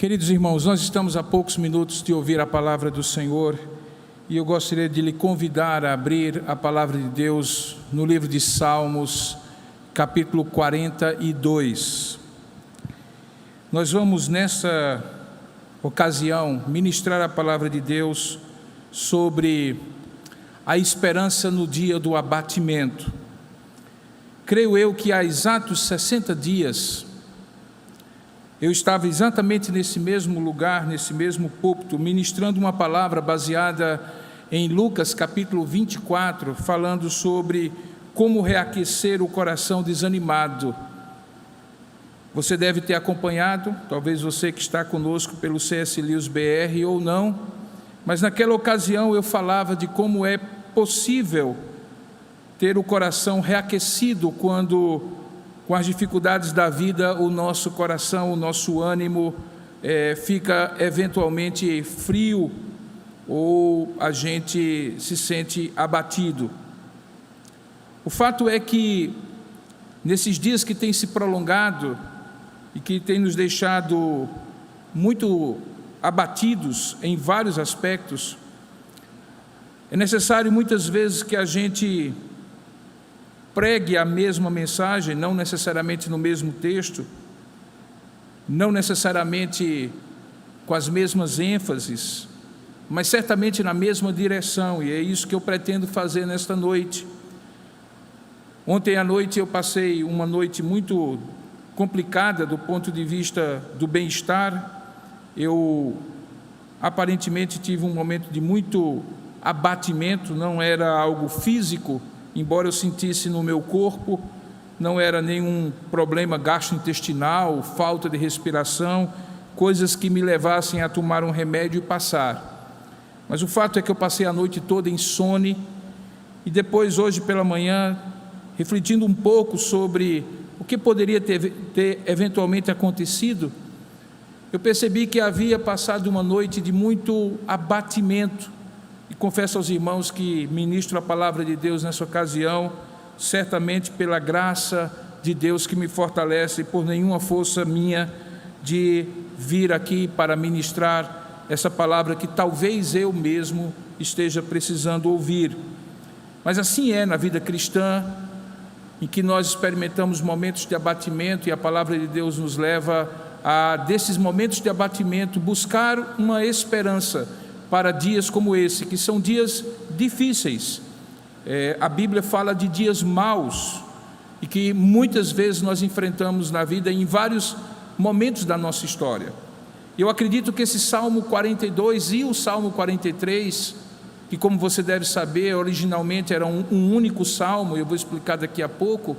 Queridos irmãos, nós estamos a poucos minutos de ouvir a palavra do Senhor e eu gostaria de lhe convidar a abrir a palavra de Deus no livro de Salmos, capítulo 42. Nós vamos nessa ocasião ministrar a palavra de Deus sobre a esperança no dia do abatimento. Creio eu que há exatos 60 dias, eu estava exatamente nesse mesmo lugar, nesse mesmo púlpito, ministrando uma palavra baseada em Lucas capítulo 24, falando sobre como reaquecer o coração desanimado. Você deve ter acompanhado, talvez você que está conosco pelo CS Lewis BR ou não, mas naquela ocasião eu falava de como é possível ter o coração reaquecido quando, com as dificuldades da vida, o nosso coração, o nosso ânimo fica eventualmente frio ou a gente se sente abatido. O fato é que nesses dias que têm se prolongado e que têm nos deixado muito abatidos em vários aspectos, é necessário muitas vezes que a gente pregue a mesma mensagem, não necessariamente no mesmo texto, não necessariamente com as mesmas ênfases, mas certamente na mesma direção, e é isso que eu pretendo fazer nesta noite. Ontem à noite eu passei uma noite muito complicada do ponto de vista do bem-estar. Eu aparentemente tive um momento de muito abatimento, não era algo físico, embora eu sentisse no meu corpo, não era nenhum problema gastrointestinal, falta de respiração, coisas que me levassem a tomar um remédio e passar. Mas o fato é que eu passei a noite toda insone e depois, hoje pela manhã, refletindo um pouco sobre o que poderia ter eventualmente acontecido, eu percebi que havia passado uma noite de muito abatimento. E confesso aos irmãos que ministro a palavra de Deus nessa ocasião, certamente pela graça de Deus que me fortalece, por nenhuma força minha de vir aqui para ministrar essa palavra que talvez eu mesmo esteja precisando ouvir. Mas assim é na vida cristã, em que nós experimentamos momentos de abatimento e a palavra de Deus nos leva a, desses momentos de abatimento, buscar uma esperança para dias como esse, que são dias difíceis. A Bíblia fala de dias maus e que muitas vezes nós enfrentamos na vida em vários momentos da nossa história. Eu acredito que esse Salmo 42 e o Salmo 43, que, como você deve saber, originalmente era um único salmo, eu vou explicar daqui a pouco,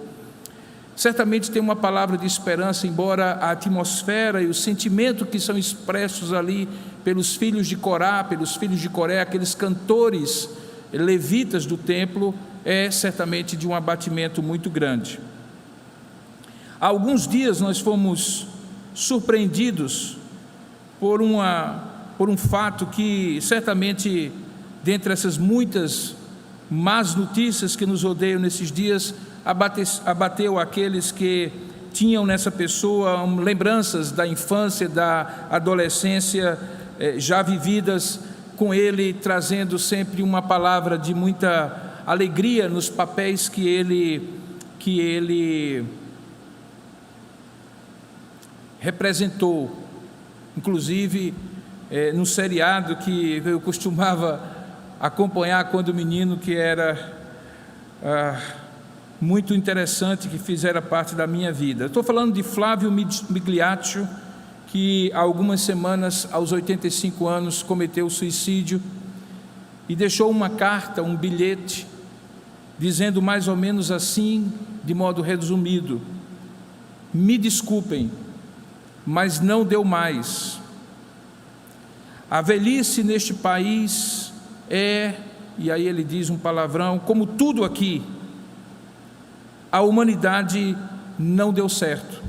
certamente tem uma palavra de esperança, embora a atmosfera e o sentimento que são expressos ali pelos filhos de Corá, pelos filhos de Coré, aqueles cantores levitas do templo, é certamente de um abatimento muito grande. Há alguns dias nós fomos surpreendidos por um fato que certamente, dentre essas muitas más notícias que nos rodeiam nesses dias, abateu aqueles que tinham nessa pessoa lembranças da infância, da adolescência, já vividas com ele, trazendo sempre uma palavra de muita alegria nos papéis que ele representou. Inclusive, no seriado que eu costumava acompanhar quando menino, que era muito interessante, que fizera parte da minha vida. Estou falando de Flávio Migliaccio, que há algumas semanas, aos 85 anos, cometeu suicídio e deixou uma carta, um bilhete, dizendo mais ou menos assim, de modo resumido: me desculpem, mas não deu mais. A velhice neste país e aí ele diz um palavrão, como tudo aqui, a humanidade não deu certo.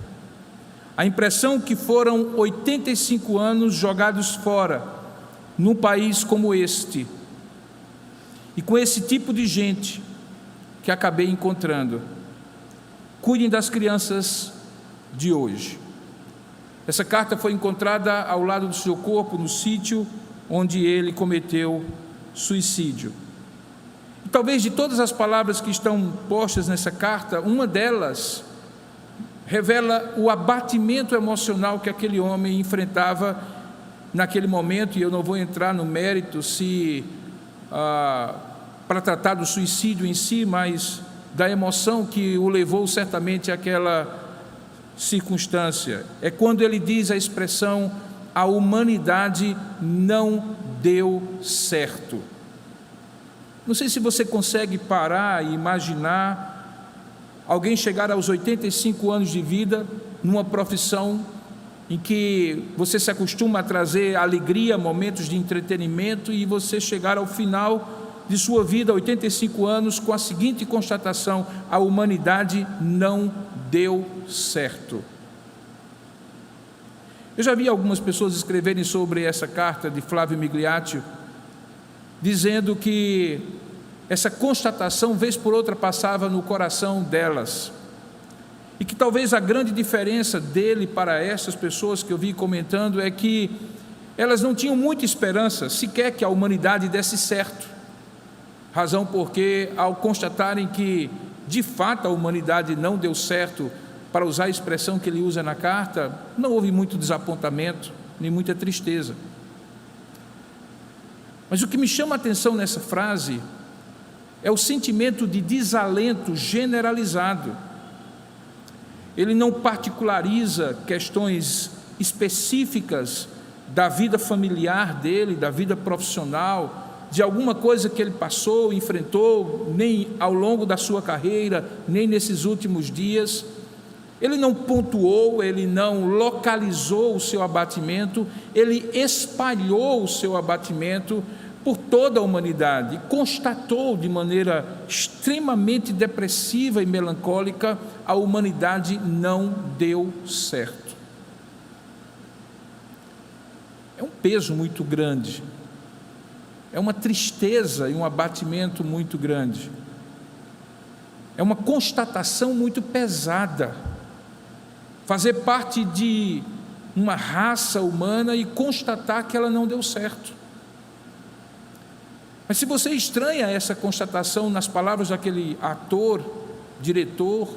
A impressão que foram 85 anos jogados fora, num país como este, e com esse tipo de gente que acabei encontrando. Cuidem das crianças de hoje. Essa carta foi encontrada ao lado do seu corpo no sítio onde ele cometeu suicídio. E talvez de todas as palavras que estão postas nessa carta, uma delas revela o abatimento emocional que aquele homem enfrentava naquele momento, e eu não vou entrar no mérito para tratar do suicídio em si, mas da emoção que o levou certamente àquela circunstância. É quando ele diz a expressão: a humanidade não deu certo. Não sei se você consegue parar e imaginar alguém chegar aos 85 anos de vida, numa profissão em que você se acostuma a trazer alegria, momentos de entretenimento, e você chegar ao final de sua vida, 85 anos, com a seguinte constatação: a humanidade não deu certo. Eu já vi algumas pessoas escreverem sobre essa carta de Flávio Migliaccio, dizendo que essa constatação, vez por outra, passava no coração delas, e que talvez a grande diferença dele para essas pessoas que eu vi comentando é que elas não tinham muita esperança sequer que a humanidade desse certo, razão porque, ao constatarem que de fato a humanidade não deu certo, para usar a expressão que ele usa na carta, não houve muito desapontamento, nem muita tristeza. Mas o que me chama a atenção nessa frase é o sentimento de desalento generalizado. Ele não particulariza questões específicas da vida familiar dele, da vida profissional, de alguma coisa que ele passou, enfrentou, nem ao longo da sua carreira, nem nesses últimos dias. Ele não pontuou, ele não localizou o seu abatimento, ele espalhou o seu abatimento por toda a humanidade, constatou de maneira extremamente depressiva e melancólica: a humanidade não deu certo. É um peso muito grande, é uma tristeza e um abatimento muito grande, é uma constatação muito pesada, fazer parte de uma raça humana e constatar que ela não deu certo. Mas se você estranha essa constatação nas palavras daquele ator, diretor,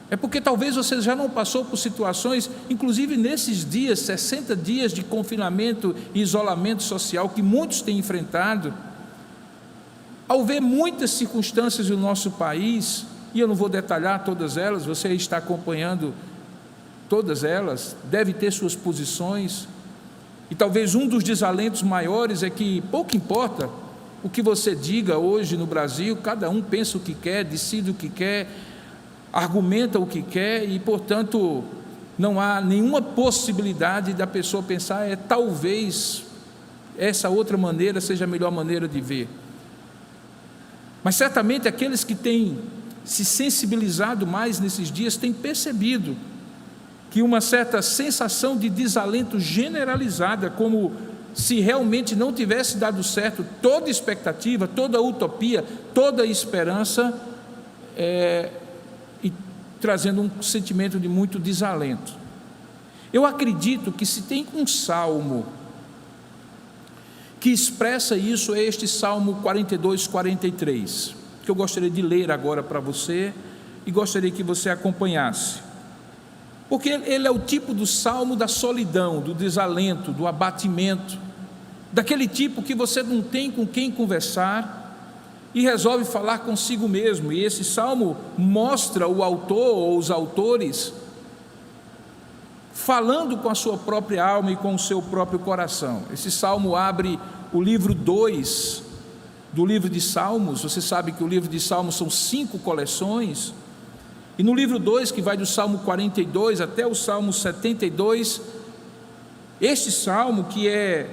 é porque talvez você já não passou por situações, inclusive nesses dias, 60 dias de confinamento e isolamento social que muitos têm enfrentado, ao ver muitas circunstâncias no nosso país, e eu não vou detalhar todas elas, você está acompanhando todas elas, deve ter suas posições, e talvez um dos desalentos maiores é que pouco importa o que você diga hoje no Brasil, cada um pensa o que quer, decide o que quer, argumenta o que quer, e portanto não há nenhuma possibilidade da pessoa pensar: talvez essa outra maneira seja a melhor maneira de ver. Mas certamente aqueles que têm se sensibilizado mais nesses dias têm percebido que uma certa sensação de desalento generalizada, como se realmente não tivesse dado certo toda expectativa, toda utopia, toda esperança, e trazendo um sentimento de muito desalento. Eu acredito que se tem um salmo que expressa isso, é este Salmo 42, 43, que eu gostaria de ler agora para você e gostaria que você acompanhasse, porque ele é o tipo do salmo da solidão, do desalento, do abatimento, daquele tipo que você não tem com quem conversar e resolve falar consigo mesmo. E esse salmo mostra o autor ou os autores falando com a sua própria alma e com o seu próprio coração. Esse salmo abre o livro 2 do livro de Salmos. Você sabe que o livro de Salmos são 5 coleções, e no livro 2, que vai do Salmo 42 até o Salmo 72, este salmo, que é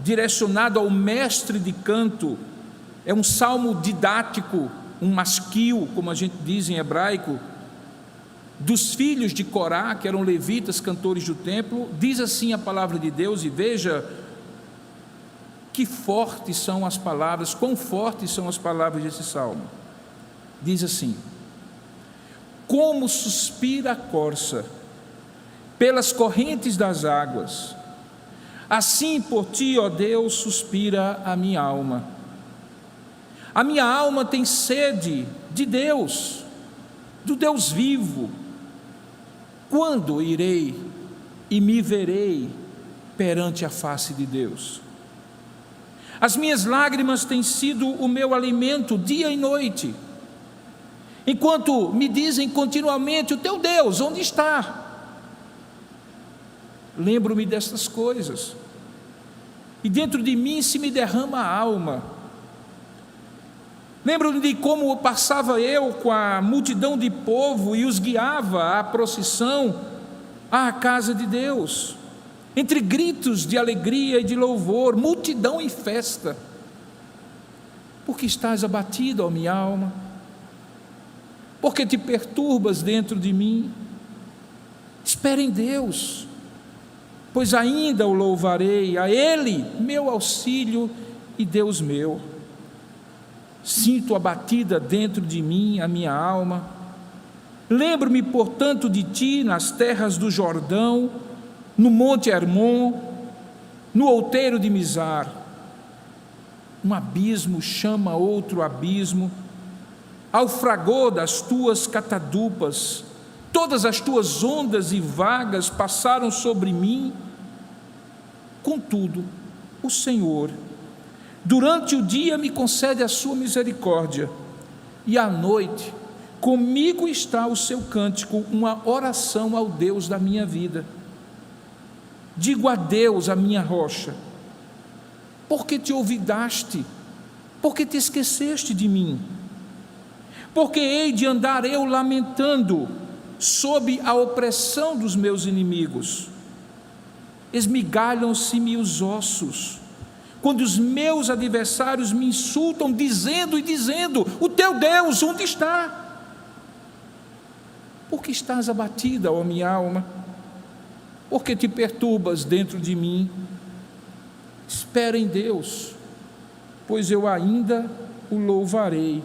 direcionado ao mestre de canto, é um salmo didático, um masquil, como a gente diz em hebraico, dos filhos de Corá, que eram levitas, cantores do templo. Diz assim a palavra de Deus, e veja que fortes são as palavras, quão fortes são as palavras desse salmo. Diz assim: como suspira a corça pelas correntes das águas. Assim por ti, ó Deus, suspira a minha alma. A minha alma tem sede de Deus, do Deus vivo. Quando irei e me verei perante a face de Deus? As minhas lágrimas têm sido o meu alimento dia e noite, enquanto me dizem continuamente: o teu Deus, onde está? Lembro-me destas coisas, e dentro de mim se me derrama a alma. Lembro-me de como passava eu com a multidão de povo e os guiava à procissão à casa de Deus, entre gritos de alegria e de louvor, multidão e festa. Porque estás abatido, ó minha alma? Porque te perturbas dentro de mim? Espera em Deus, pois ainda o louvarei, a Ele, meu auxílio e Deus meu. Sinto abatida dentro de mim a minha alma. Lembro-me, portanto, de ti nas terras do Jordão, no monte Hermon, no outeiro de Mizar. Um abismo chama outro abismo, ao fragor das tuas catadupas. Todas as tuas ondas e vagas passaram sobre mim. Contudo, o Senhor, durante o dia me concede a sua misericórdia, e à noite comigo está o seu cântico, uma oração ao Deus da minha vida. Digo a Deus, a minha rocha: por que te olvidaste? Por que te esqueceste de mim? Porque hei de andar eu lamentando sob a opressão dos meus inimigos? Esmigalham-se-me os ossos, quando os meus adversários me insultam, dizendo: o teu Deus, onde está? Por que estás abatida, ó minha alma? Por que te perturbas dentro de mim? Espera em Deus, pois eu ainda o louvarei,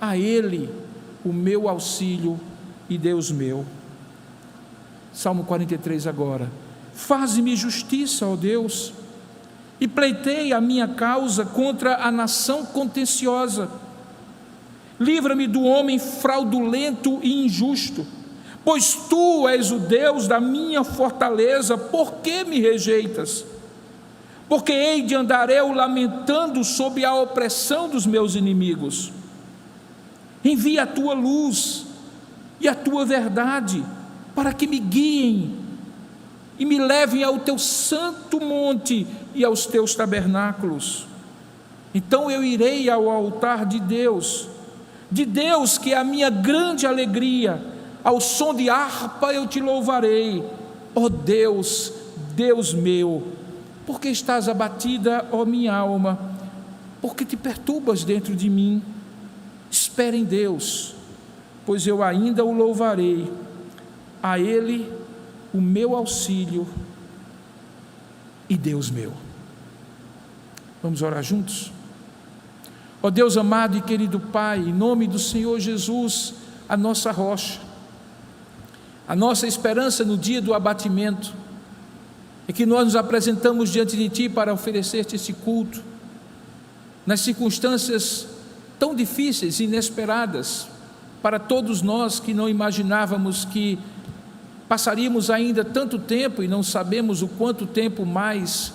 a Ele, o meu auxílio e Deus meu. Salmo 43 agora. Faze-me justiça, ó Deus, e pleiteia a minha causa contra a nação contenciosa. Livra-me do homem fraudulento e injusto, pois tu és o Deus da minha fortaleza. Por que me rejeitas? Porque hei de andar eu lamentando sob a opressão dos meus inimigos. Envia a tua luz e a tua verdade, para que me guiem e me levem ao teu santo monte e aos teus tabernáculos. Então eu irei ao altar de Deus que é a minha grande alegria. Ao som de harpa eu te louvarei, ó Deus, Deus meu. Porque estás abatida, ó minha alma? Porque te perturbas dentro de mim? Espera em Deus, pois eu ainda o louvarei, a Ele, o meu auxílio e Deus meu. Vamos orar juntos? Ó Deus amado e querido Pai, em nome do Senhor Jesus, a nossa rocha, a nossa esperança no dia do abatimento, é que nós nos apresentamos diante de Ti para oferecer-te esse culto, nas circunstâncias tão difíceis e inesperadas, para todos nós que não imaginávamos que passaríamos ainda tanto tempo, e não sabemos o quanto tempo mais,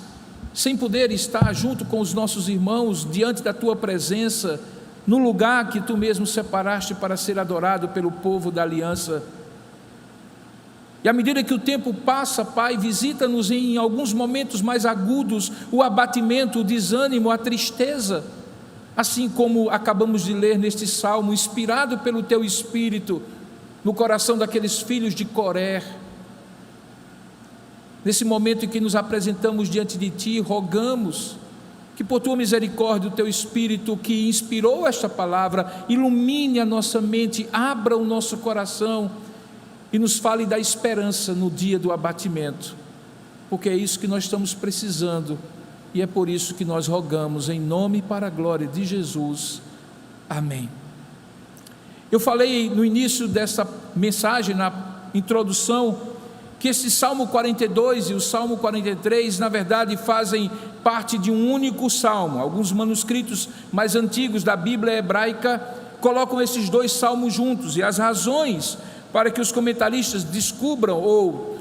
sem poder estar junto com os nossos irmãos, diante da Tua presença, no lugar que Tu mesmo separaste para ser adorado pelo povo da aliança. E à medida que o tempo passa, Pai, visita-nos em alguns momentos mais agudos o abatimento, o desânimo, a tristeza, assim como acabamos de ler neste salmo, inspirado pelo Teu Espírito, no coração daqueles filhos de Coré. Nesse momento em que nos apresentamos diante de Ti, rogamos que por Tua misericórdia o Teu Espírito que inspirou esta palavra, ilumine a nossa mente, abra o nosso coração e nos fale da esperança no dia do abatimento, porque é isso que nós estamos precisando, e é por isso que nós rogamos em nome e para a glória de Jesus. Amém. Eu falei no início dessa mensagem, na introdução, que esse Salmo 42 e o Salmo 43, na verdade, fazem parte de um único salmo. Alguns manuscritos mais antigos da Bíblia hebraica colocam esses dois salmos juntos, e as razões para que os comentaristas descubram ou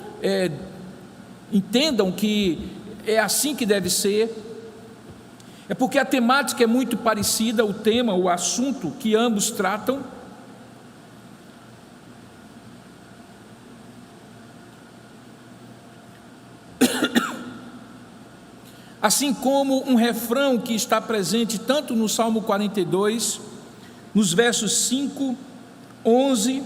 entendam que é assim que deve ser, é porque a temática é muito parecida, o tema, o assunto que ambos tratam. Assim como um refrão que está presente tanto no Salmo 42, nos versos 5, 11,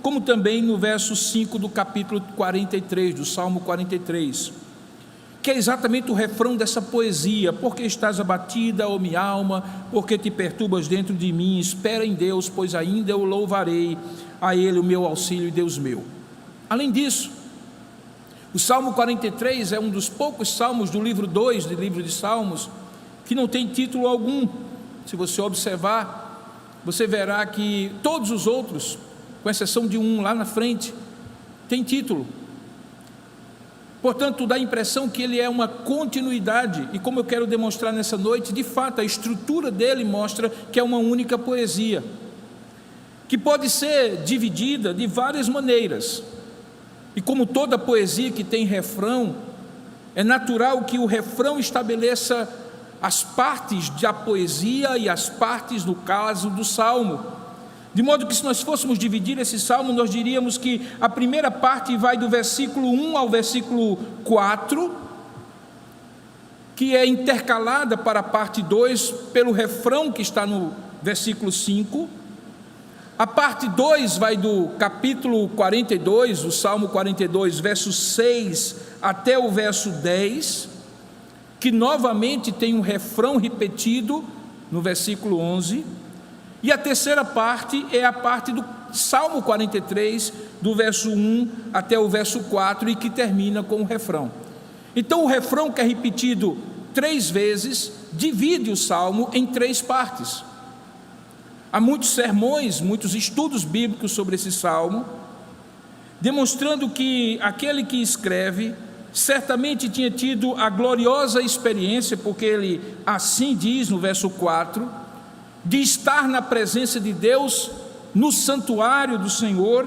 como também no verso 5 do capítulo 43, do Salmo 43, que é exatamente o refrão dessa poesia: porque estás abatida, ó minha alma, porque te perturbas dentro de mim, espera em Deus, pois ainda eu louvarei a Ele, o meu auxílio e Deus meu. Além disso, o Salmo 43 é um dos poucos salmos do livro 2 do livro de Salmos que não tem título algum. Se você observar, você verá que todos os outros, com exceção de um lá na frente, tem título. Portanto, dá a impressão que ele é uma continuidade, e como eu quero demonstrar nessa noite, de fato a estrutura dele mostra que é uma única poesia, que pode ser dividida de várias maneiras. E como toda poesia que tem refrão, é natural que o refrão estabeleça as partes da poesia e as partes, no caso, do salmo. De modo que, se nós fôssemos dividir esse salmo, nós diríamos que a primeira parte vai do versículo 1 ao versículo 4, que é intercalada para a parte 2 pelo refrão que está no versículo 5. A parte 2 vai do capítulo 42, o Salmo 42, verso 6 até o verso 10, que novamente tem um refrão repetido no versículo 11. E a terceira parte é a parte do Salmo 43, do verso 1 até o verso 4, e que termina com o refrão. Então, o refrão, que é repetido 3 vezes, divide o salmo em 3 partes. Há muitos sermões, muitos estudos bíblicos sobre esse salmo, demonstrando que aquele que escreve certamente tinha tido a gloriosa experiência, porque ele assim diz no verso 4, de estar na presença de Deus, no santuário do Senhor,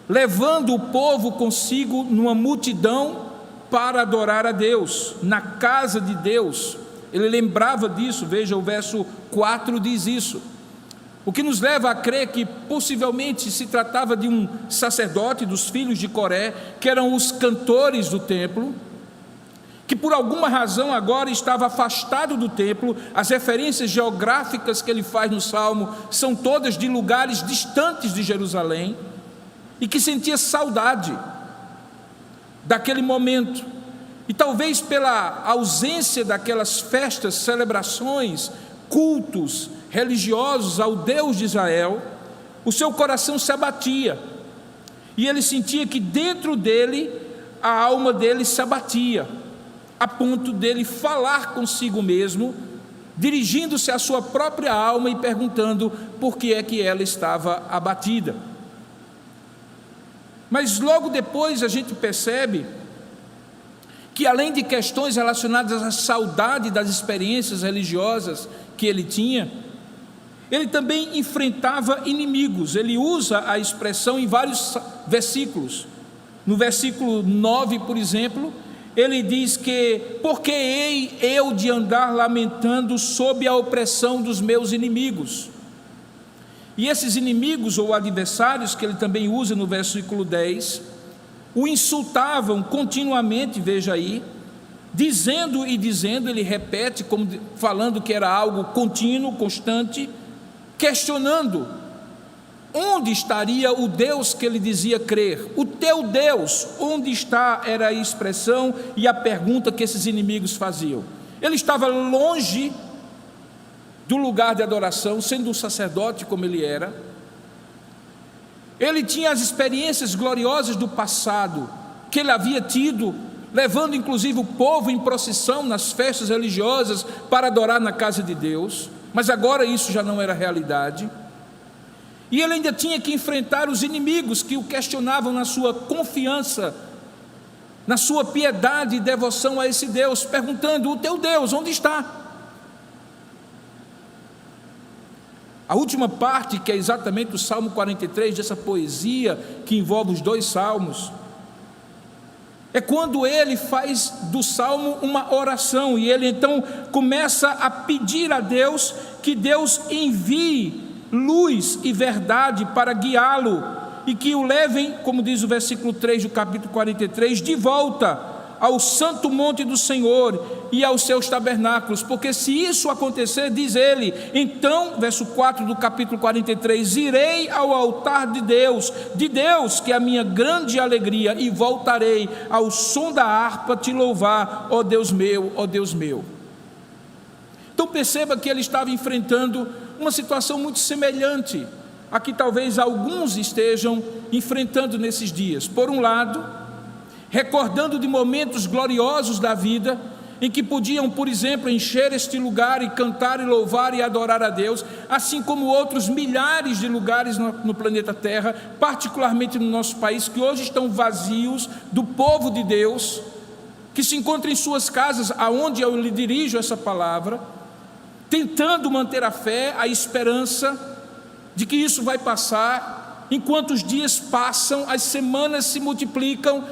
levando o povo consigo numa multidão para adorar a Deus, na casa de Deus. Ele lembrava disso, veja, o verso 4 diz isso. O que nos leva a crer que possivelmente se tratava de um sacerdote dos filhos de Coré, que eram os cantores do templo, que por alguma razão agora estava afastado do templo. As referências geográficas que ele faz no Salmo são todas de lugares distantes de Jerusalém, e que sentia saudade daquele momento, e talvez pela ausência daquelas festas, celebrações, cultos religiosos ao Deus de Israel, o seu coração se abatia, e ele sentia que dentro dele, a alma dele se abatia, a ponto dele falar consigo mesmo, dirigindo-se à sua própria alma e perguntando por que é que ela estava abatida. Mas logo depois a gente percebe que, além de questões relacionadas à saudade das experiências religiosas que ele tinha, ele também enfrentava inimigos. Ele usa a expressão em vários versículos. No versículo 9, por exemplo, ele diz que: porque hei eu de andar lamentando sob a opressão dos meus inimigos? E esses inimigos ou adversários, que ele também usa no versículo 10, o insultavam continuamente, veja aí, dizendo, ele repete, como falando que era algo contínuo, constante, questionando onde estaria o Deus que ele dizia crer. O teu Deus, onde está? Era a expressão e a pergunta que esses inimigos faziam. Ele estava longe do lugar de adoração, sendo um sacerdote como ele era. Ele tinha as experiências gloriosas do passado que ele havia tido, levando inclusive o povo em procissão nas festas religiosas para adorar na casa de Deus, mas agora isso já não era realidade. E ele ainda tinha que enfrentar os inimigos que o questionavam na sua confiança na sua piedade e devoção a esse Deus, perguntando: o teu Deus onde está? A última parte, que é exatamente o Salmo 43, dessa poesia que envolve os 2 salmos, é quando ele faz do salmo uma oração, e ele então começa a pedir a Deus que Deus envie luz e verdade para guiá-lo, e que o levem, como diz o versículo 3 do capítulo 43, de volta ao santo monte do Senhor e aos seus tabernáculos, porque se isso acontecer, diz ele, então, verso 4 do capítulo 43, irei ao altar de Deus, que é a minha grande alegria, e voltarei ao som da harpa te louvar, ó Deus meu, ó Deus meu. Então perceba que ele estava enfrentando uma situação muito semelhante a que talvez alguns estejam enfrentando nesses dias. Por um lado, recordando de momentos gloriosos da vida, em que podiam, por exemplo, encher este lugar e cantar e louvar e adorar a Deus, assim como outros milhares de lugares no planeta Terra, particularmente no nosso país, que hoje estão vazios do povo de Deus, que se encontram em suas casas, aonde eu lhe dirijo essa palavra, tentando manter a fé, a esperança de que isso vai passar. Enquanto os dias passam, as semanas se multiplicam,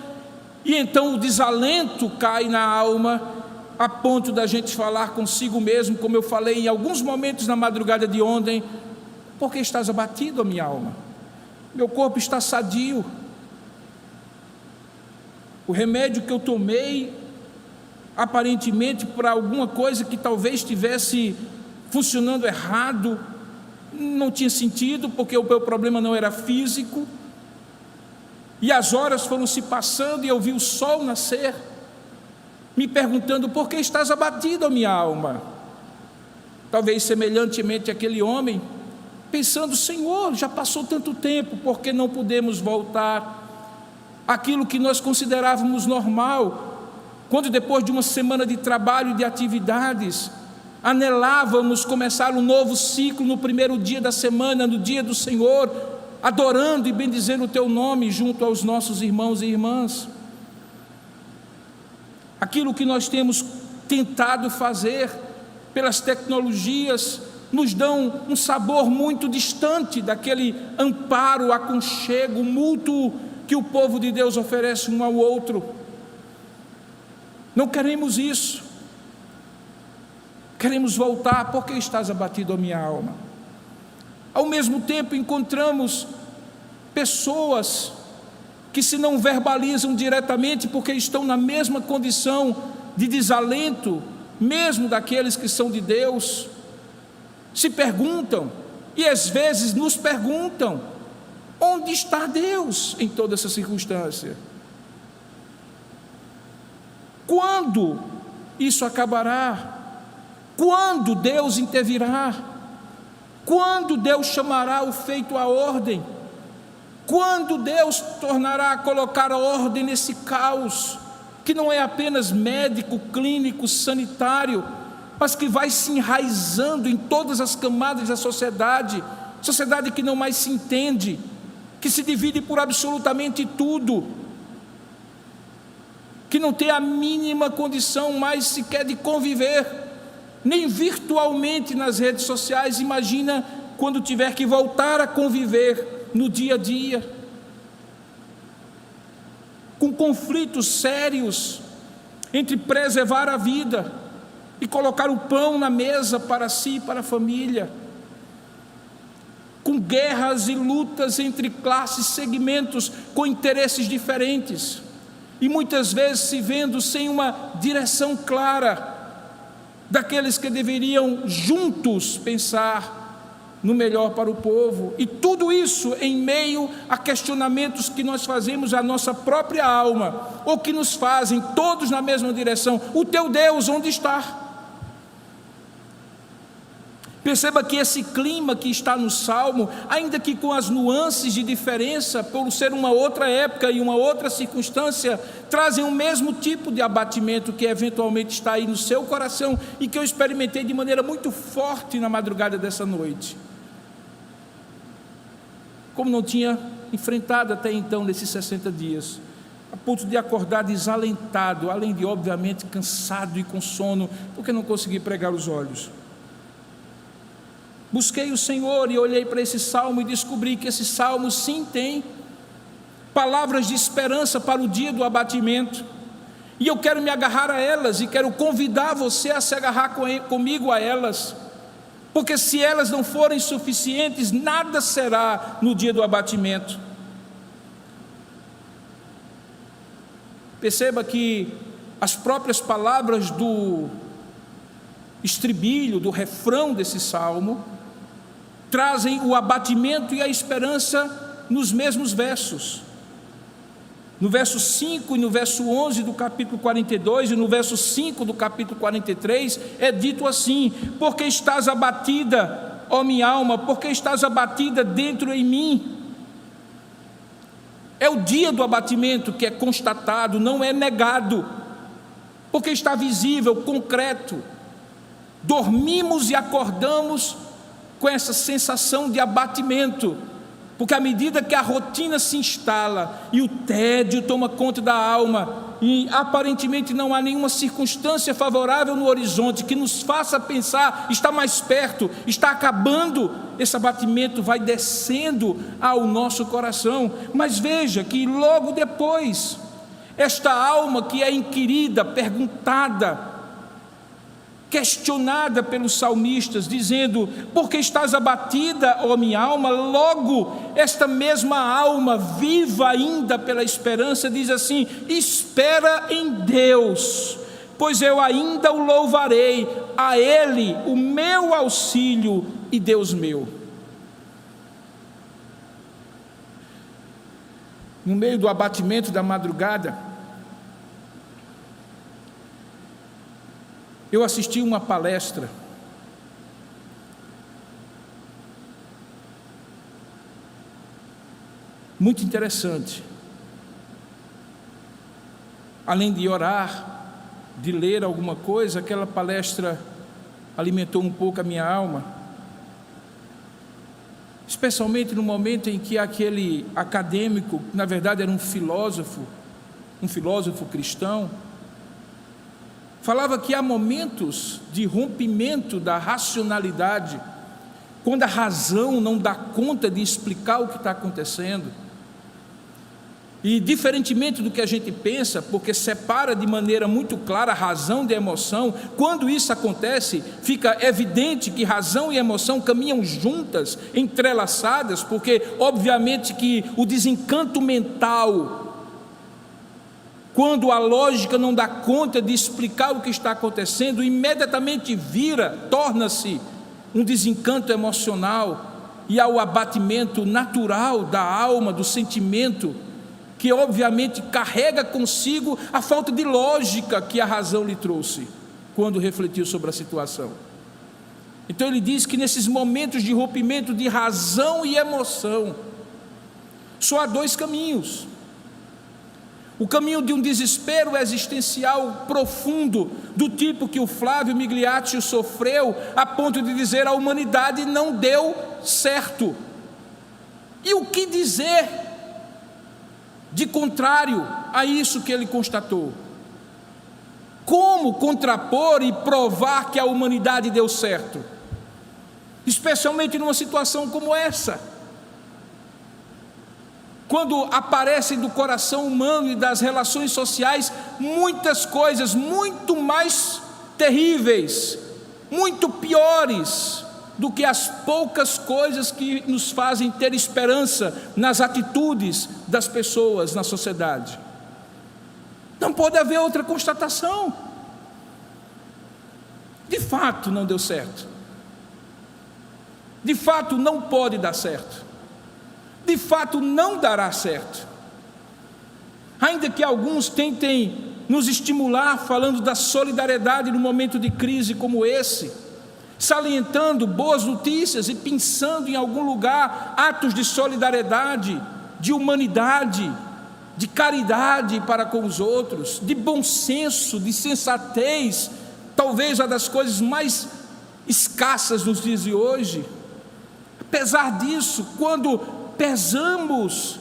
e então o desalento cai na alma, a ponto da gente falar consigo mesmo, como eu falei em alguns momentos na madrugada de ontem: por que estás abatido, a minha alma? Meu corpo está sadio. O remédio que eu tomei, aparentemente para alguma coisa que talvez estivesse funcionando errado, não tinha sentido, porque o meu problema não era físico. E as horas foram se passando, e eu vi o sol nascer, me perguntando: por que estás abatido, a minha alma? Talvez semelhantemente àquele homem, pensando: Senhor, já passou tanto tempo, por que não podemos voltar àquilo que nós considerávamos normal, quando depois de uma semana de trabalho e de atividades, anelávamos começar um novo ciclo no primeiro dia da semana, no dia do Senhor, adorando e bendizendo o teu nome junto aos nossos irmãos e irmãs. Aquilo que nós temos tentado fazer pelas tecnologias nos dão um sabor muito distante daquele amparo, aconchego mútuo que o povo de Deus oferece um ao outro. Não queremos isso. Queremos voltar. Por que estás abatido, a minha alma? Ao mesmo tempo, encontramos pessoas que, se não verbalizam diretamente, porque estão na mesma condição de desalento, mesmo daqueles que são de Deus, se perguntam, e às vezes nos perguntam: onde está Deus em toda essa circunstância? Quando isso acabará? Quando Deus intervirá? Quando Deus chamará o feito à ordem? Quando Deus tornará a colocar a ordem nesse caos, que não é apenas médico, clínico, sanitário, mas que vai se enraizando em todas as camadas da sociedade que não mais se entende, que se divide por absolutamente tudo, que não tem a mínima condição mais sequer de conviver, nem virtualmente nas redes sociais. Imagina quando tiver que voltar a conviver no dia a dia, com conflitos sérios entre preservar a vida e colocar o pão na mesa para si e para a família, com guerras e lutas entre classes, segmentos com interesses diferentes, e muitas vezes se vendo sem uma direção clara daqueles que deveriam juntos pensar no melhor para o povo. E tudo isso em meio a questionamentos que nós fazemos à nossa própria alma, ou que nos fazem todos na mesma direção: o teu Deus onde está? Perceba que esse clima que está no Salmo, ainda que com as nuances de diferença, por ser uma outra época e uma outra circunstância, trazem o mesmo tipo de abatimento que eventualmente está aí no seu coração, e que eu experimentei de maneira muito forte na madrugada dessa noite, como não tinha enfrentado até então nesses 60 dias. a ponto de acordar desalentado, além de obviamente cansado e com sono, porque não consegui pregar os olhos. Busquei o Senhor e olhei para esse salmo e descobri que esse salmo sim tem palavras de esperança para o dia do abatimento, e eu quero me agarrar a elas e quero convidar você a se agarrar comigo a elas, porque se elas não forem suficientes, nada será no dia do abatimento. Perceba que as próprias palavras do estribilho, do refrão desse salmo, trazem o abatimento e a esperança nos mesmos versos. No verso 5 e no verso 11 do capítulo 42 e no verso 5 do capítulo 43 é dito assim: porque estás abatida, ó minha alma, porque estás abatida dentro em mim. É o dia do abatimento que é constatado, não é negado, porque está visível, concreto. Dormimos e acordamos com essa sensação de abatimento, porque à medida que a rotina se instala e o tédio toma conta da alma, e aparentemente não há nenhuma circunstância favorável no horizonte que nos faça pensar, está mais perto, está acabando, esse abatimento vai descendo ao nosso coração. Mas veja que logo depois, esta alma que é inquirida, perguntada, questionada pelos salmistas, dizendo: porque estás abatida, ó minha alma, logo esta mesma alma, viva ainda pela esperança, diz assim: espera em Deus, pois eu ainda o louvarei, a Ele o meu auxílio e Deus meu. No meio do abatimento da madrugada, eu assisti uma palestra muito interessante. Além de orar, de ler alguma coisa, aquela palestra alimentou um pouco a minha alma, especialmente no momento em que aquele acadêmico, na verdade era um filósofo cristão, falava que há momentos de rompimento da racionalidade, quando a razão não dá conta de explicar o que está acontecendo. E diferentemente do que a gente pensa, porque separa de maneira muito clara a razão da emoção, quando isso acontece, fica evidente que razão e emoção caminham juntas, entrelaçadas, porque obviamente que o desencanto mental, quando a lógica não dá conta de explicar o que está acontecendo, imediatamente torna-se um desencanto emocional, e há o abatimento natural da alma, do sentimento, que obviamente carrega consigo a falta de lógica que a razão lhe trouxe, quando refletiu sobre a situação. Então ele diz que nesses momentos de rompimento de razão e emoção, só há dois caminhos: o caminho de um desespero existencial profundo, do tipo que o Flávio Migliaccio sofreu, a ponto de dizer: a humanidade não deu certo. E o que dizer de contrário a isso que ele constatou? Como contrapor e provar que a humanidade deu certo? Especialmente numa situação como essa, quando aparecem do coração humano e das relações sociais muitas coisas muito mais terríveis, muito piores do que as poucas coisas que nos fazem ter esperança nas atitudes das pessoas na sociedade. Não pode haver outra constatação. De fato não deu certo. De fato não pode dar certo. De fato não dará certo. Ainda que alguns tentem nos estimular falando da solidariedade num momento de crise como esse, salientando boas notícias e pensando em algum lugar atos de solidariedade, de humanidade, de caridade para com os outros, de bom senso, de sensatez, talvez uma das coisas mais escassas nos dias de hoje. Apesar disso, quando pesamos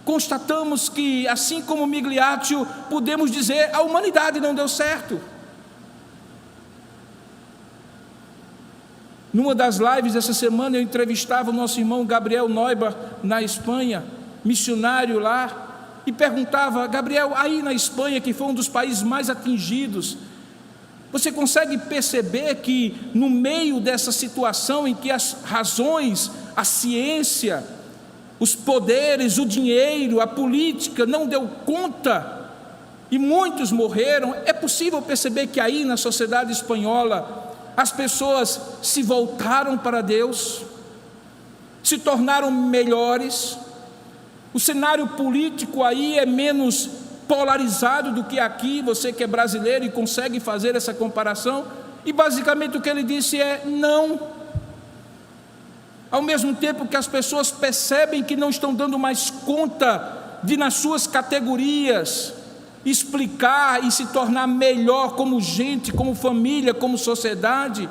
constatamos que, assim como Migliaccio, podemos dizer: a humanidade não deu certo. Numa das lives dessa semana, eu entrevistava o nosso irmão Gabriel Noiba, na Espanha, missionário lá, e perguntava: Gabriel, aí na Espanha, que foi um dos países mais atingidos, você consegue perceber que no meio dessa situação em que as razões, a ciência, os poderes, o dinheiro, a política não deu conta e muitos morreram, é possível perceber que aí na sociedade espanhola as pessoas se voltaram para Deus, se tornaram melhores? O cenário político aí é menos polarizado do que aqui, você que é brasileiro e consegue fazer essa comparação? E basicamente o que ele disse é: não. Ao mesmo tempo que as pessoas percebem que não estão dando mais conta de, nas suas categorias, explicar e se tornar melhor como gente, como família, como sociedade,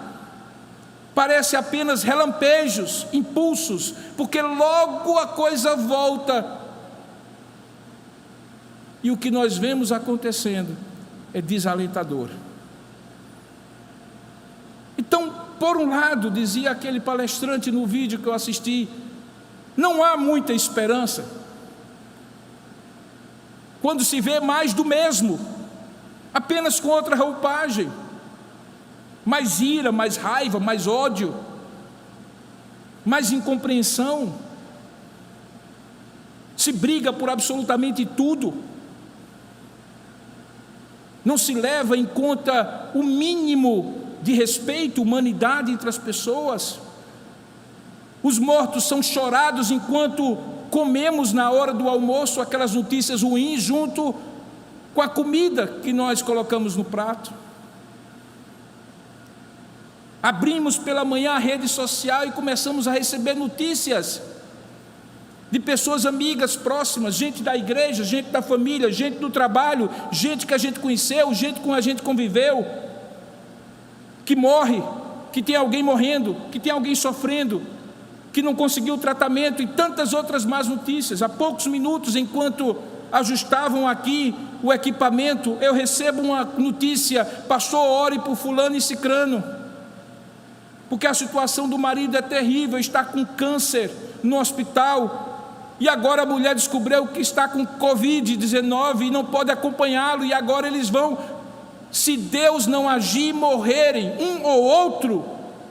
parece apenas relampejos, impulsos, porque logo a coisa volta. E o que nós vemos acontecendo é desalentador. Então, por um lado, dizia aquele palestrante no vídeo que eu assisti, não há muita esperança quando se vê mais do mesmo, apenas com outra roupagem, mais ira, mais raiva, mais ódio, mais incompreensão, se briga por absolutamente tudo, não se leva em conta o mínimo de respeito, humanidade entre as pessoas. Os mortos são chorados enquanto comemos na hora do almoço aquelas notícias ruins junto com a comida que nós colocamos no prato. Abrimos pela manhã a rede social e começamos a receber notícias de pessoas amigas próximas, gente da igreja, gente da família, gente do trabalho, gente que a gente conheceu, gente com a gente conviveu, que morre, que tem alguém morrendo, que tem alguém sofrendo, que não conseguiu tratamento, e tantas outras más notícias. Há poucos minutos, enquanto ajustavam aqui o equipamento, eu recebo uma notícia: pastor, ore por fulano e cicrano, porque a situação do marido é terrível, está com câncer no hospital, e agora a mulher descobriu que está com Covid-19 e não pode acompanhá-lo, e agora eles vão, se Deus não agir, morrerem, um ou outro,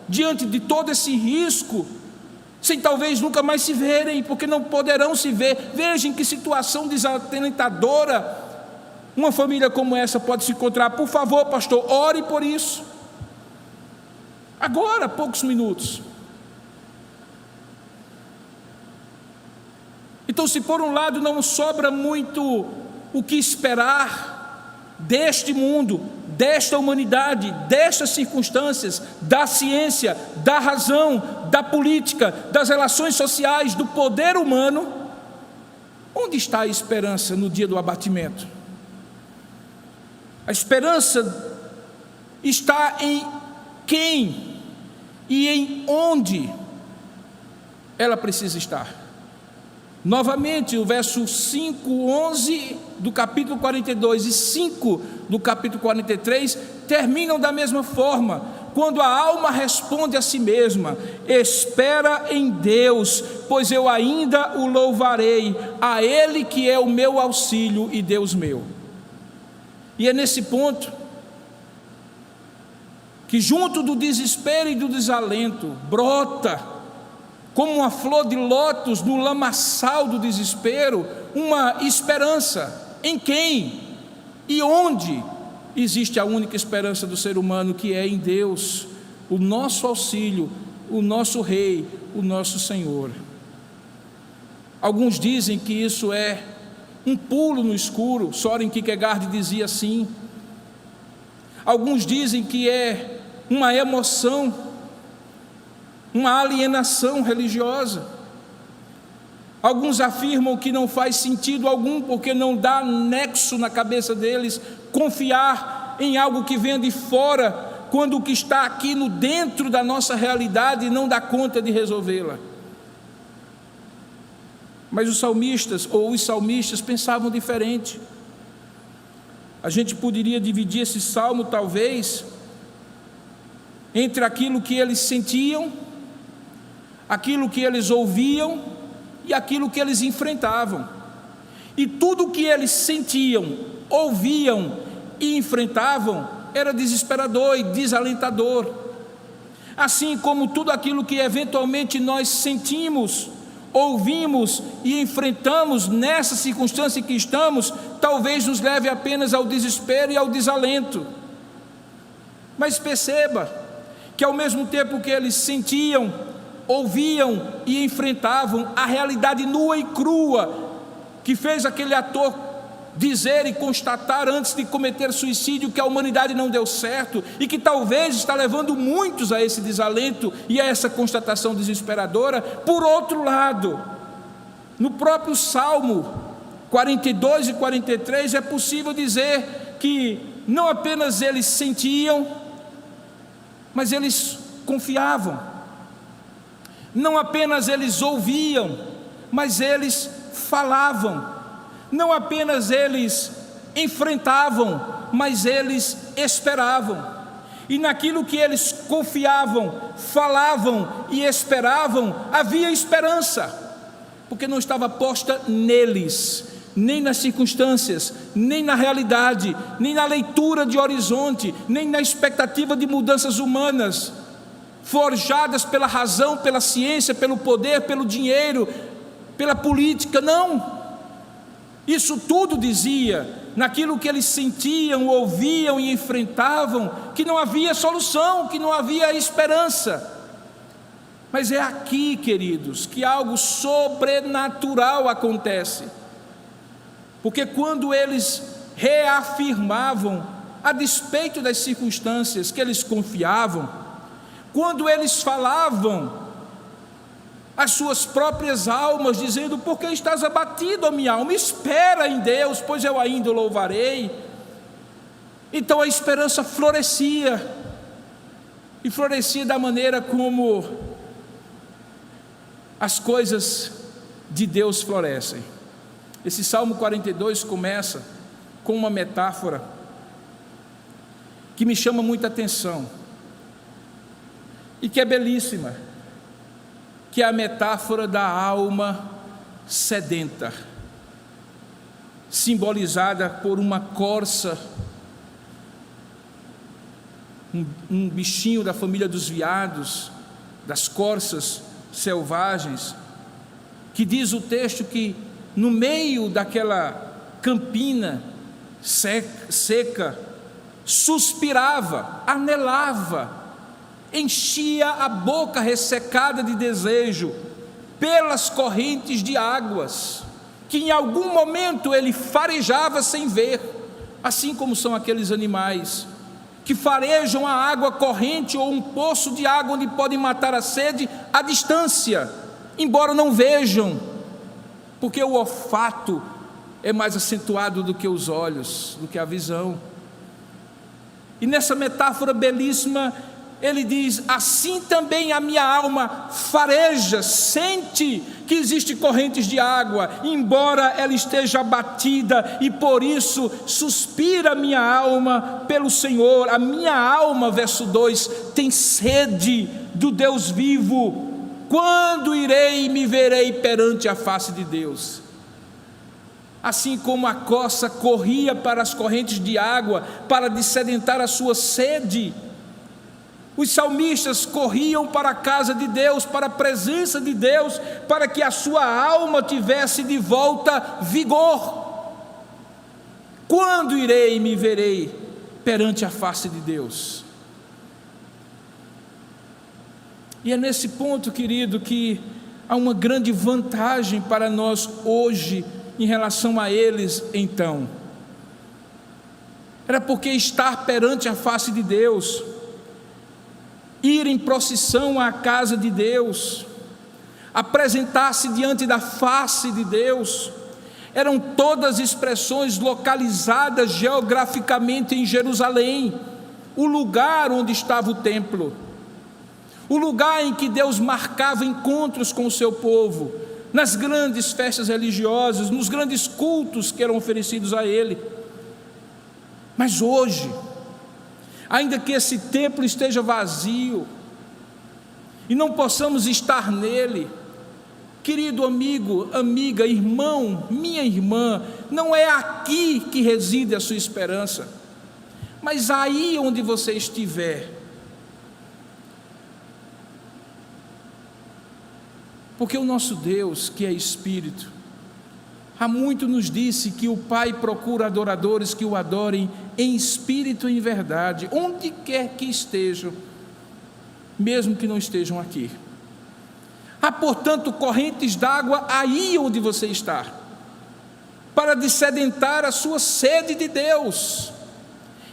diante de todo esse risco, sem talvez nunca mais se verem, porque não poderão se ver. Vejam que situação desalentadora uma família como essa pode se encontrar. Por favor, pastor, ore por isso. Agora, poucos minutos. Então, se por um lado não sobra muito o que esperar deste mundo, desta humanidade, destas circunstâncias, da ciência, da razão, da política, das relações sociais, do poder humano, onde está a esperança no dia do abatimento? A esperança está em quem e em onde ela precisa estar. Novamente, o verso 5, 11 do capítulo 42 e 5 do capítulo 43 terminam da mesma forma, quando a alma responde a si mesma: espera em Deus, pois eu ainda o louvarei, a Ele que é o meu auxílio e Deus meu. E é nesse ponto que, junto do desespero e do desalento, brota como uma flor de lótus no lamaçal do desespero, uma esperança. Em quem e onde existe a única esperança do ser humano, que é em Deus, o nosso auxílio, o nosso Rei, o nosso Senhor. Alguns dizem que isso é um pulo no escuro. Soren Kierkegaard dizia assim. Alguns dizem que é uma emoção, uma alienação religiosa. Alguns afirmam que não faz sentido algum, porque não dá nexo na cabeça deles confiar em algo que venha de fora, quando o que está aqui no dentro da nossa realidade não dá conta de resolvê-la. Mas os salmistas pensavam diferente. A gente poderia dividir esse salmo, talvez, entre aquilo que eles sentiam, aquilo que eles ouviam e aquilo que eles enfrentavam. E tudo que eles sentiam, ouviam e enfrentavam era desesperador e desalentador. Assim como tudo aquilo que eventualmente nós sentimos, ouvimos e enfrentamos nessa circunstância em que estamos, talvez nos leve apenas ao desespero e ao desalento. Mas perceba que ao mesmo tempo que eles sentiam, ouviam e enfrentavam a realidade nua e crua que fez aquele ator dizer e constatar antes de cometer suicídio que a humanidade não deu certo e que talvez está levando muitos a esse desalento e a essa constatação desesperadora. Por outro lado, no próprio Salmo 42 e 43 é possível dizer que não apenas eles sentiam, mas eles confiavam. Não apenas eles ouviam, mas eles falavam. Não apenas eles enfrentavam, mas eles esperavam. E naquilo que eles confiavam, falavam e esperavam, havia esperança, porque não estava posta neles, nem nas circunstâncias, nem na realidade, nem na leitura de horizonte, nem na expectativa de mudanças humanas, forjadas pela razão, pela ciência, pelo poder, pelo dinheiro, pela política. Não. Isso tudo dizia, naquilo que eles sentiam, ouviam e enfrentavam, que não havia solução, que não havia esperança. Mas é aqui, queridos, que algo sobrenatural acontece. Porque quando eles reafirmavam, a despeito das circunstâncias que eles confiavam, quando eles falavam as suas próprias almas, dizendo: por que estás abatido, ó minha alma? Espera em Deus, pois eu ainda o louvarei. Então a esperança florescia, e florescia da maneira como as coisas de Deus florescem. Esse Salmo 42 começa com uma metáfora que me chama muita atenção e que é belíssima, que é a metáfora da alma sedenta, simbolizada por uma corça, um bichinho da família dos veados, das corças selvagens, que diz o texto que no meio daquela campina seca, suspirava, anelava, enchia a boca ressecada de desejo pelas correntes de águas, que em algum momento ele farejava sem ver, assim como são aqueles animais que farejam a água corrente ou um poço de água onde podem matar a sede à distância, embora não vejam, porque o olfato é mais acentuado do que os olhos, do que a visão. E nessa metáfora belíssima, ele diz: assim também a minha alma fareja, sente que existe correntes de água, embora ela esteja abatida, e por isso suspira a minha alma pelo Senhor. A minha alma, verso 2, tem sede do Deus vivo. Quando irei e me verei perante a face de Deus? Assim como a corça corria para as correntes de água para dessedentar a sua sede, os salmistas corriam para a casa de Deus, para a presença de Deus, para que a sua alma tivesse de volta vigor. Quando irei e me verei perante a face de Deus? E é nesse ponto, querido, que há uma grande vantagem para nós hoje em relação a eles então. Era porque estar perante a face de Deus, ir em procissão à casa de Deus, apresentar-se diante da face de Deus, eram todas expressões localizadas geograficamente em Jerusalém, o lugar onde estava o templo, o lugar em que Deus marcava encontros com o seu povo, nas grandes festas religiosas, nos grandes cultos que eram oferecidos a Ele. Mas hoje, ainda que esse templo esteja vazio e não possamos estar nele, querido amigo, amiga, irmão, minha irmã, não é aqui que reside a sua esperança, mas aí onde você estiver. Porque o nosso Deus, que é Espírito, há muito nos disse que o Pai procura adoradores que o adorem em espírito e em verdade, onde quer que estejam, mesmo que não estejam aqui. Há, portanto, correntes d'água aí onde você está, para dessedentar a sua sede de Deus,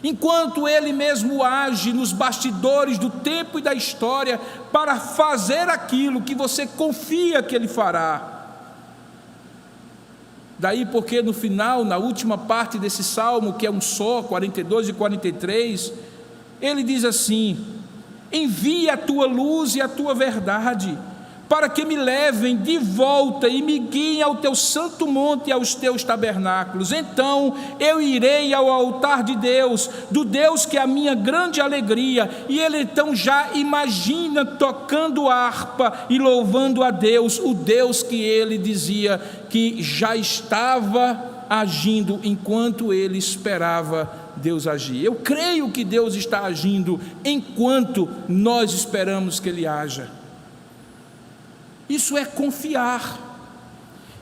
enquanto Ele mesmo age nos bastidores do tempo e da história, para fazer aquilo que você confia que Ele fará. Daí porque no final, na última parte desse salmo, que é um só, 42 e 43, ele diz assim: envia a tua luz e a tua verdade, para que me levem de volta e me guiem ao teu santo monte e aos teus tabernáculos. Então eu irei ao altar de Deus, do Deus que é a minha grande alegria. E ele então já imagina tocando harpa e louvando a Deus, o Deus que ele dizia que já estava agindo enquanto ele esperava Deus agir. Eu creio que Deus está agindo enquanto nós esperamos que Ele haja. Isso é confiar,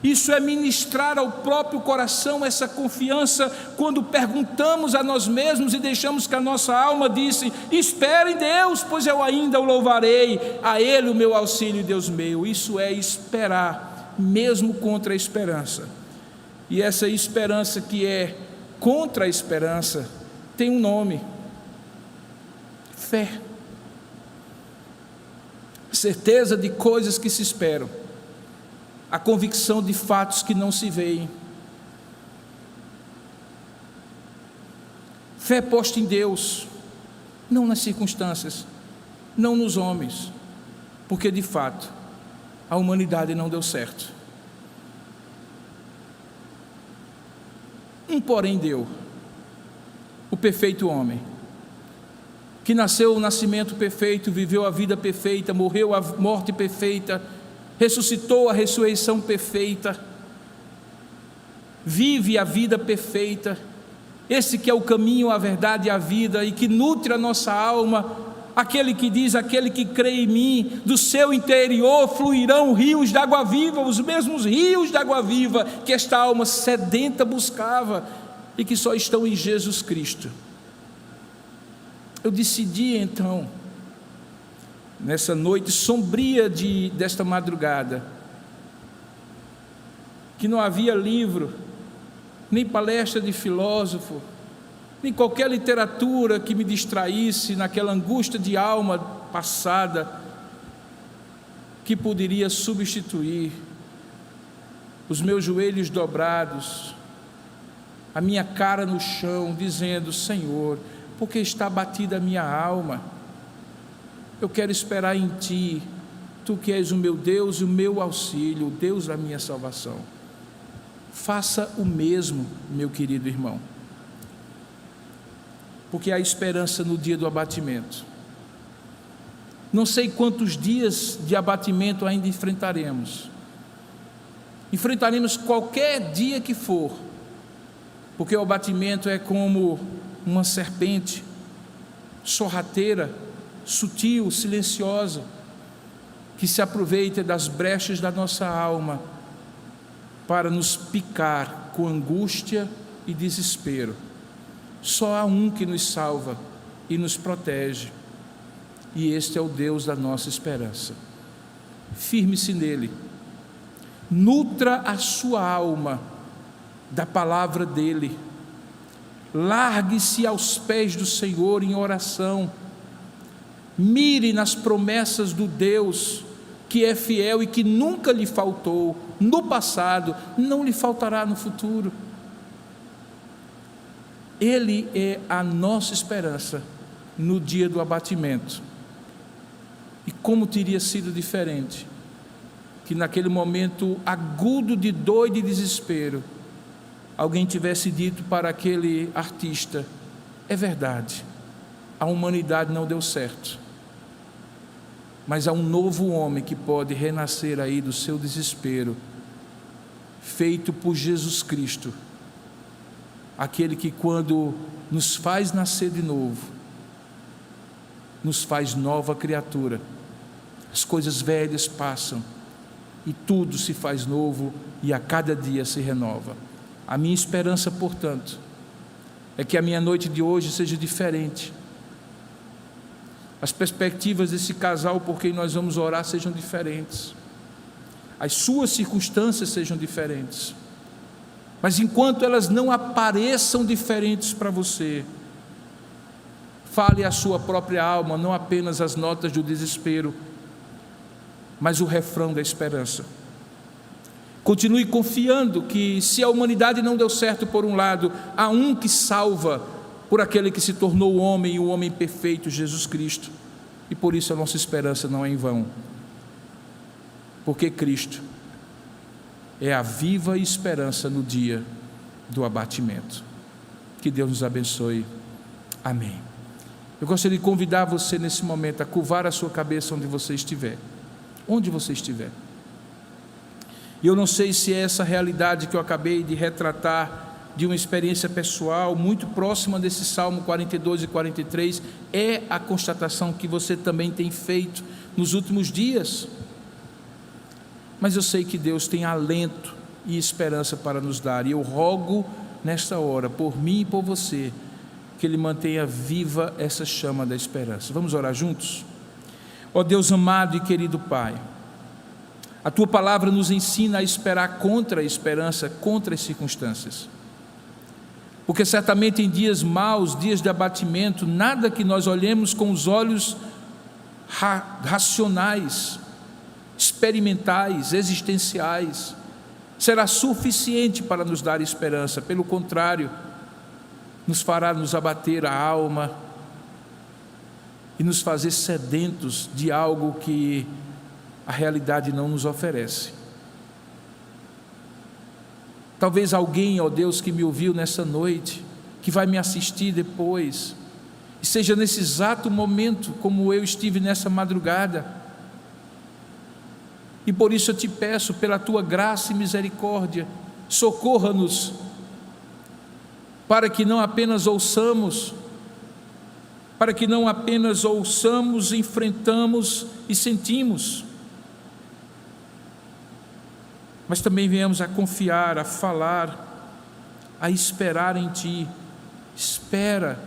isso é ministrar ao próprio coração essa confiança, quando perguntamos a nós mesmos e deixamos que a nossa alma disse: espere em Deus, pois eu ainda o louvarei, a Ele o meu auxílio, Deus meu. Isso é esperar, mesmo contra a esperança. E essa esperança que é contra a esperança tem um nome: fé. Certeza de coisas que se esperam, a convicção de fatos que não se veem. Fé posta em Deus, não nas circunstâncias, não nos homens, porque de fato a humanidade não deu certo. Porém deu: o perfeito homem, que nasceu o nascimento perfeito, viveu a vida perfeita, morreu a morte perfeita, ressuscitou a ressurreição perfeita, vive a vida perfeita. Esse que é o caminho, a verdade e a vida, e que nutre a nossa alma, aquele que diz: aquele que crê em mim, do seu interior fluirão rios de água viva, os mesmos rios de água viva que esta alma sedenta buscava e que só estão em Jesus Cristo. Eu decidi então, nessa noite sombria desta madrugada, que não havia livro, nem palestra de filósofo, nem qualquer literatura que me distraísse naquela angústia de alma passada, que poderia substituir os meus joelhos dobrados, a minha cara no chão, dizendo: Senhor, porque está abatida a minha alma, eu quero esperar em Ti, Tu que és o meu Deus e o meu auxílio, o Deus da minha salvação. Faça o mesmo, meu querido irmão, porque há esperança no dia do abatimento. Não sei quantos dias de abatimento ainda enfrentaremos qualquer dia que for, porque o abatimento é como uma serpente sorrateira, sutil, silenciosa, que se aproveita das brechas da nossa alma para nos picar com angústia e desespero. Só há um que nos salva e nos protege, e este é o Deus da nossa esperança. Firme-se nele, nutra a sua alma da palavra dele, largue-se aos pés do Senhor em oração, mire nas promessas do Deus que é fiel e que nunca lhe faltou no passado, não lhe faltará no futuro. Ele é a nossa esperança no dia do abatimento. E como teria sido diferente que naquele momento agudo de dor e de desespero, alguém tivesse dito para aquele artista: é verdade, a humanidade não deu certo, mas há um novo homem que pode renascer aí do seu desespero, feito por Jesus Cristo, aquele que, quando nos faz nascer de novo, nos faz nova criatura. As coisas velhas passam e tudo se faz novo, e a cada dia se renova. A minha esperança, portanto, é que a minha noite de hoje seja diferente. As perspectivas desse casal por quem nós vamos orar sejam diferentes. As suas circunstâncias sejam diferentes. Mas enquanto elas não apareçam diferentes para você, fale à sua própria alma, não apenas as notas do desespero, mas o refrão da esperança. Continue confiando que, se a humanidade não deu certo por um lado, há um que salva, por aquele que se tornou homem, e o homem perfeito, Jesus Cristo. E por isso a nossa esperança não é em vão, porque Cristo é a viva esperança no dia do abatimento. Que Deus nos abençoe. Amém. Eu gostaria de convidar você nesse momento a curvar a sua cabeça onde você estiver. Onde você estiver. E eu não sei se é essa realidade que eu acabei de retratar, de uma experiência pessoal muito próxima desse Salmo 42 e 43, é a constatação que você também tem feito nos últimos dias. Mas eu sei que Deus tem alento e esperança para nos dar, e eu rogo nesta hora, por mim e por você, que Ele mantenha viva essa chama da esperança. Vamos orar juntos? Ó Deus amado e querido Pai, a Tua palavra nos ensina a esperar contra a esperança, contra as circunstâncias, porque certamente em dias maus, dias de abatimento, nada que nós olhemos com os olhos racionais, experimentais, existenciais, será suficiente para nos dar esperança. Pelo contrário, nos fará nos abater a alma e nos fazer sedentos de algo que a realidade não nos oferece. Talvez alguém, ó Deus, que me ouviu nessa noite, que vai me assistir depois, e seja nesse exato momento como eu estive nessa madrugada, e por isso eu te peço, pela Tua graça e misericórdia, socorra-nos, para que não apenas ouçamos, enfrentamos e sentimos, mas também venhamos a confiar, a falar, a esperar em Ti. Espera,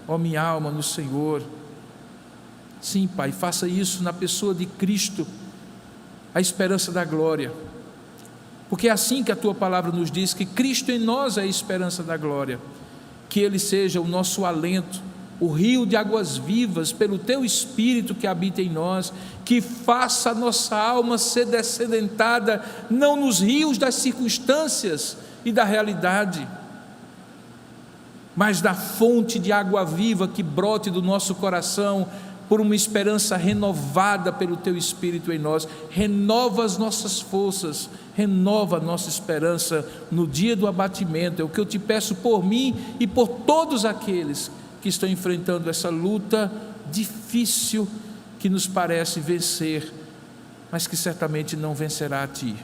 ó minha alma, no Senhor. Sim, Pai, faça isso na pessoa de Cristo, a esperança da glória, porque é assim que a Tua palavra nos diz, que Cristo em nós é a esperança da glória. Que Ele seja o nosso alento, o rio de águas vivas, pelo Teu Espírito que habita em nós, que faça a nossa alma ser descedentada, não nos rios das circunstâncias e da realidade, mas da fonte de água viva que brote do nosso coração, por uma esperança renovada pelo Teu Espírito em nós. Renova as nossas forças, renova a nossa esperança no dia do abatimento. É o que eu te peço por mim e por todos aqueles que estão enfrentando essa luta difícil, que nos parece vencer, mas que certamente não vencerá a Ti.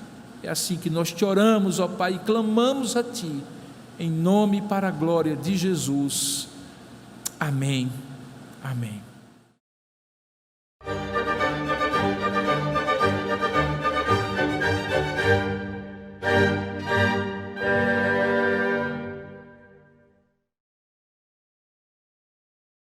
É assim que nós te oramos, ó Pai, e clamamos a Ti, em nome e para a glória de Jesus. Amém. Amém.